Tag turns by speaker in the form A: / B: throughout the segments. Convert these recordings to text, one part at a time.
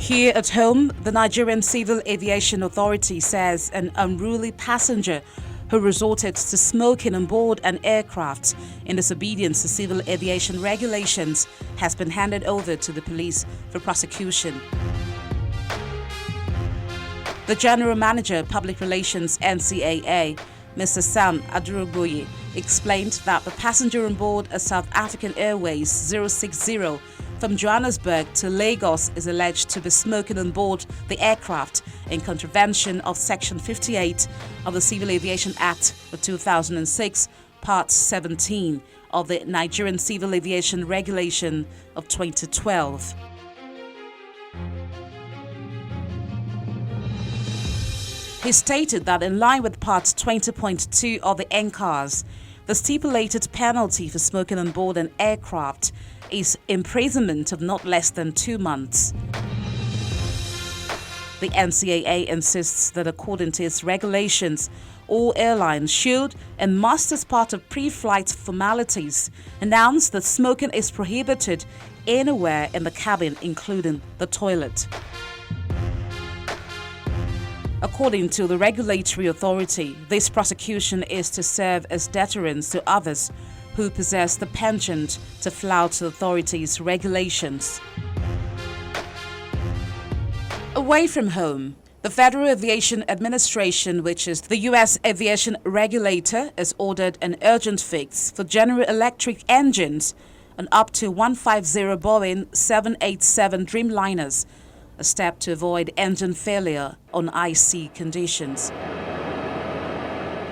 A: Here at home, the Nigerian Civil Aviation Authority says an unruly passenger who resorted to smoking on board an aircraft in disobedience to civil aviation regulations has been handed over to the police for prosecution. The General Manager, Public Relations NCAA, Mr. Sam Adurogboye, explained that the passenger on board a South African Airways 060 from Johannesburg to Lagos is alleged to be smoking on board the aircraft in contravention of Section 58 of the Civil Aviation Act of 2006, Part 17 of the Nigerian Civil Aviation Regulation of 2012. He stated that in line with Part 20.2 of the NCARS, the stipulated penalty for smoking on board an aircraft is imprisonment of not less than 2 months. The NCAA insists that according to its regulations, all airlines should and must, as part of pre-flight formalities, announce that smoking is prohibited anywhere in the cabin, including the toilet. According to the regulatory authority, this prosecution is to serve as deterrence to others who possess the penchant to flout the authorities' regulations. Away from home, the Federal Aviation Administration, which is the U.S. aviation regulator, has ordered an urgent fix for General Electric engines on up to 150 Boeing 787 Dreamliners, a step to avoid engine failure on icy conditions.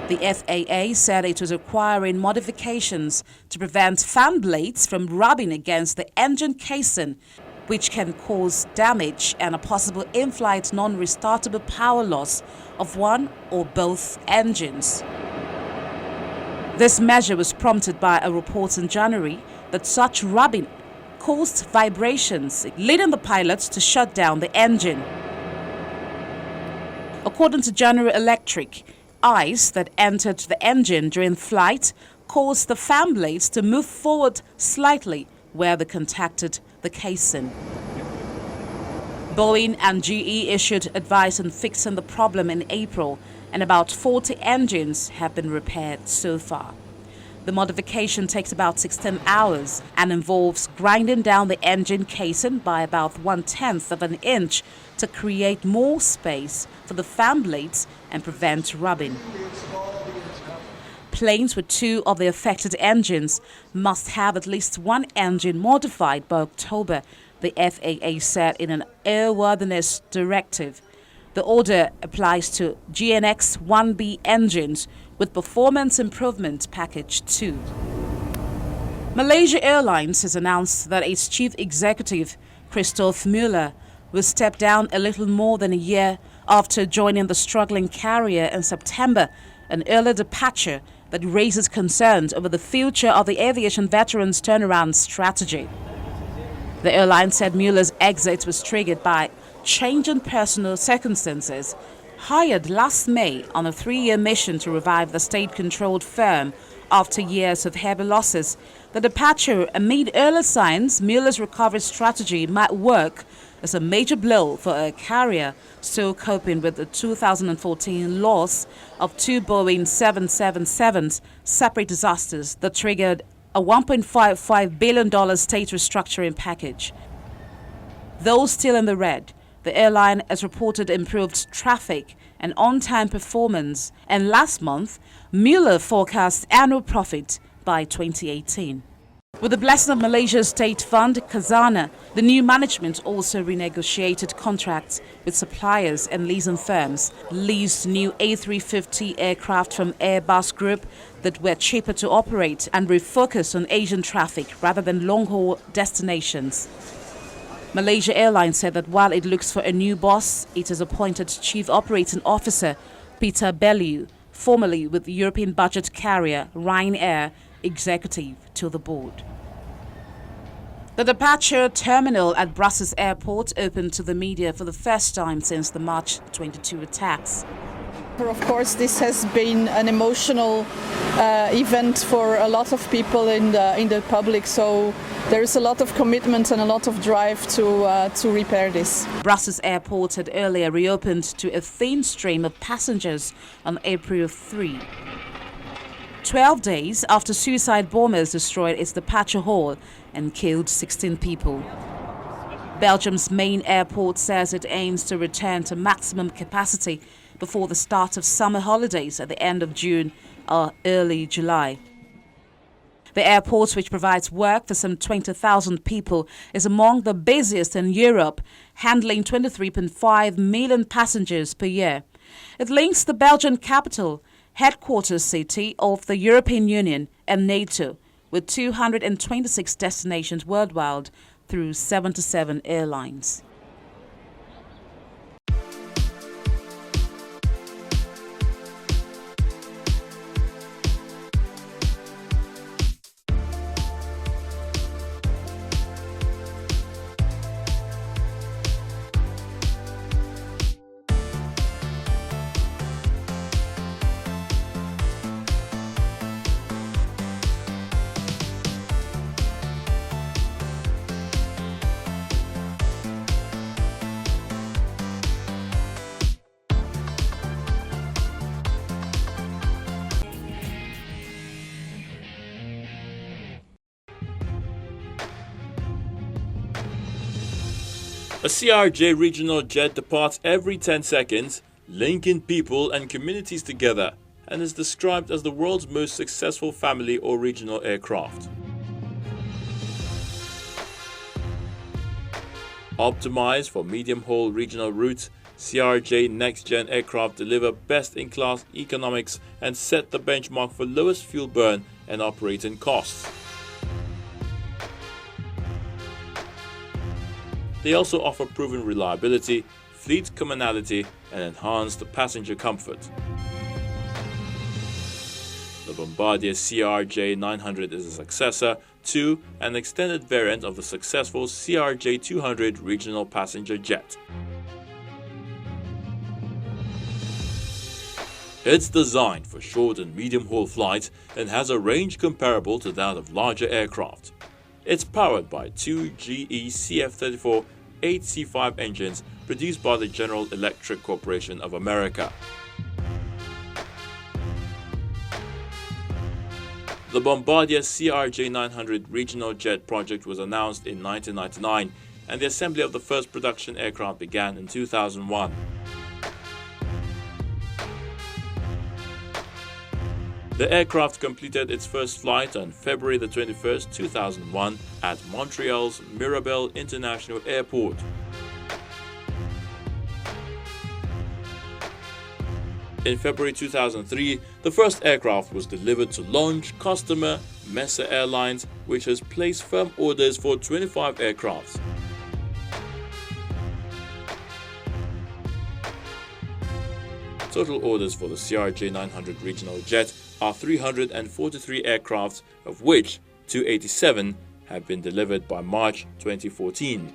A: The FAA said it was requiring modifications to prevent fan blades from rubbing against the engine casing, which can cause damage and a possible in-flight non-restartable power loss of one or both engines. This measure was prompted by a report in January that such rubbing caused vibrations, leading the pilots to shut down the engine. According to General Electric, ice that entered the engine during flight caused the fan blades to move forward slightly where they contacted the casing. Boeing and GE issued advice on fixing the problem in April, and about 40 engines have been repaired so far. The modification takes about 16 hours and involves grinding down the engine casing by about 1/10 of an inch to create more space for the fan blades and prevent rubbing. Planes with 2 of the affected engines must have at least one engine modified by October, the FAA said in an airworthiness directive. The order applies to GNX 1B engines with Performance Improvement Package 2. Malaysia Airlines has announced that its chief executive, Christoph Müller, will step down a little more than a year after joining the struggling carrier in September, an early departure that raises concerns over the future of the aviation veterans' turnaround strategy. The airline said Müller's exit was triggered by changing personal circumstances. Hired last May on a 3-year mission to revive the state-controlled firm after years of heavy losses, the departure amid early signs Müller's recovery strategy might work as a major blow for a carrier still coping with the 2014 loss of 2 Boeing 777s, separate disasters that triggered a $1.55 billion state restructuring package. Though still in the red, the airline has reported improved traffic and on-time performance, and last month, Müller forecast annual profit by 2018. With the blessing of Malaysia's state fund, Khazanah, the new management also renegotiated contracts with suppliers and leasing firms, leased new A350 aircraft from Airbus Group that were cheaper to operate, and refocused on Asian traffic rather than long-haul destinations. Malaysia Airlines said that while it looks for a new boss, it has appointed Chief Operating Officer Peter Bellew, formerly with the European budget carrier Ryanair, executive to the board. The departure terminal at Brussels Airport opened to the media for the first time since the March 22 attacks.
B: Of course, this has been an emotional event for a lot of people in the public, so there is a lot of commitment and a lot of drive to repair this.
A: Brussels Airport had earlier reopened to a thin stream of passengers on April 3. 12 days after suicide bombers destroyed its departure hall and killed 16 people. Belgium's main airport says it aims to return to maximum capacity before the start of summer holidays at the end of June or early July. The airport, which provides work for some 20,000 people, is among the busiest in Europe, handling 23.5 million passengers per year. It links the Belgian capital, headquarters city of the European Union and NATO, with 226 destinations worldwide through 77 airlines.
C: A CRJ regional jet departs every 10 seconds, linking people and communities together, and is described as the world's most successful family or regional aircraft. Optimized for medium-haul regional routes, CRJ next-gen aircraft deliver best-in-class economics and set the benchmark for lowest fuel burn and operating costs. They also offer proven reliability, fleet commonality, and enhanced passenger comfort. The Bombardier CRJ900 is a successor to an extended variant of the successful CRJ200 regional passenger jet. It's designed for short and medium-haul flights and has a range comparable to that of larger aircraft. It's powered by two GE CF34 8C5 engines produced by the General Electric Corporation of America. The Bombardier CRJ900 regional jet project was announced in 1999, and the assembly of the first production aircraft began in 2001. The aircraft completed its first flight on February the 21st, 2001 at Montreal's Mirabel International Airport. In February 2003, the first aircraft was delivered to launch customer Mesa Airlines, which has placed firm orders for 25 aircrafts. Total orders for the CRJ900 regional jet are 343 aircraft, of which 287 have been delivered by March 2014.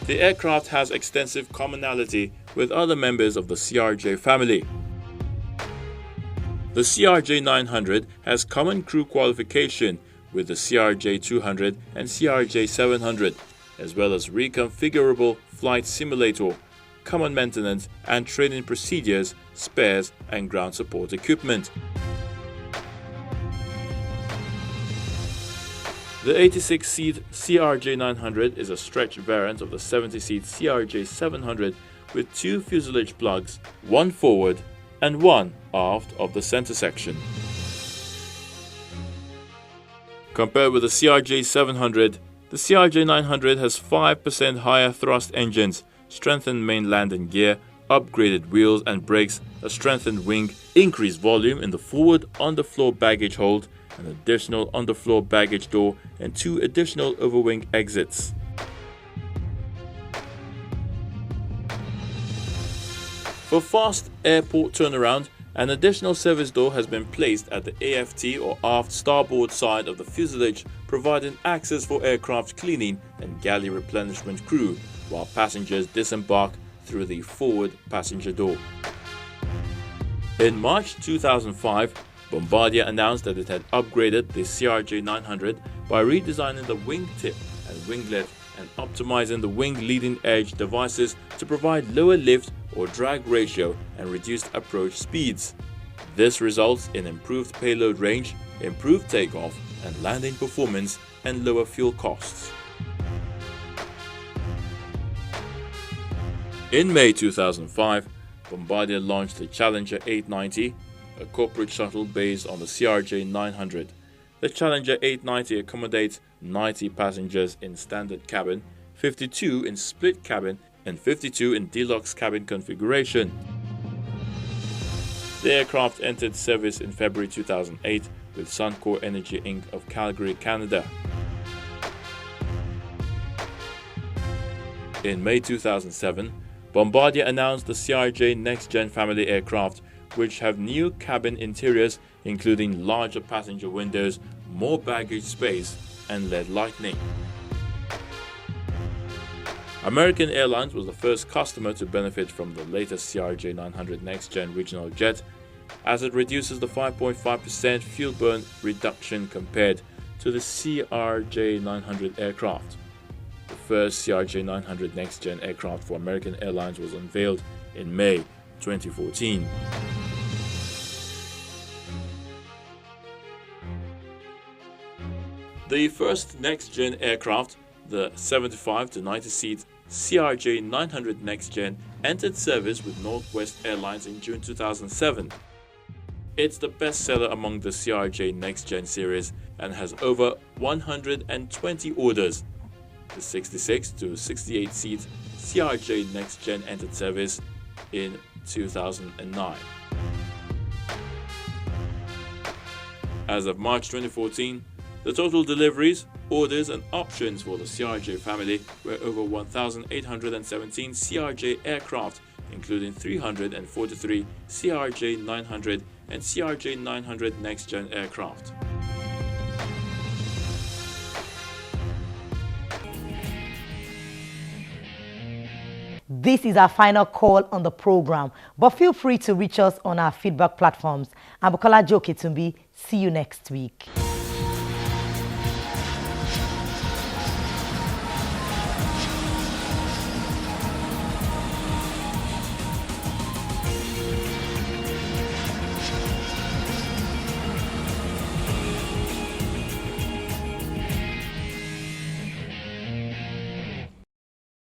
C: The aircraft has extensive commonality with other members of the CRJ family. The CRJ900 has common crew qualification with the CRJ200 and CRJ700, as well as reconfigurable flight simulator, common maintenance and training procedures, spares and ground support equipment. The 86-seat CRJ900 is a stretch variant of the 70-seat CRJ700 with two fuselage plugs, one forward and one aft of the center section. Compared with the CRJ700, the CRJ900 has 5% higher thrust engines, strengthened main landing gear, upgraded wheels and brakes, a strengthened wing, increased volume in the forward underfloor baggage hold, an additional underfloor baggage door, and two additional overwing exits. For fast airport turnaround, An additional service door has been placed at the AFT or aft starboard side of the fuselage, providing access for aircraft cleaning and galley replenishment crew, while passengers disembark through the forward passenger door. In March 2005, Bombardier announced that it had upgraded the CRJ-900 by redesigning the wingtip and winglet and optimizing the wing leading edge devices to provide lower lift or drag ratio and reduced approach speeds. This results in improved payload range, improved takeoff and landing performance, and lower fuel costs. In May 2005, Bombardier launched the Challenger 890, a corporate shuttle based on the CRJ-900. The Challenger 890 accommodates 90 passengers in standard cabin, 52 in split cabin, and 52 in deluxe cabin configuration. The aircraft entered service in February 2008 with Suncor Energy Inc. of Calgary, Canada. In May 2007, Bombardier announced the CRJ Next Gen family aircraft, which have new cabin interiors including larger passenger windows, more baggage space, and LED lighting. American Airlines was the first customer to benefit from the latest CRJ-900 Next Gen regional jet, as it reduces the 5.5% fuel burn reduction compared to the CRJ-900 aircraft. The first CRJ-900 Next Gen aircraft for American Airlines was unveiled in May 2014. The first Next Gen aircraft, the 75 to 90 seat CRJ-900 Next Gen, entered service with Northwest Airlines in June 2007. It's the bestseller among the CRJ Next Gen series and has over 120 orders. The 66 to 68 seat CRJ Next Gen entered service in 2009. As of March 2014, the total deliveries, orders and options for the CRJ family were over 1,817 CRJ aircraft, including 343 CRJ-900 and CRJ-900 Next Gen aircraft.
D: This is our final call on the program, but feel free to reach us on our feedback platforms. I'm Bukola Joketumbi. See you next week.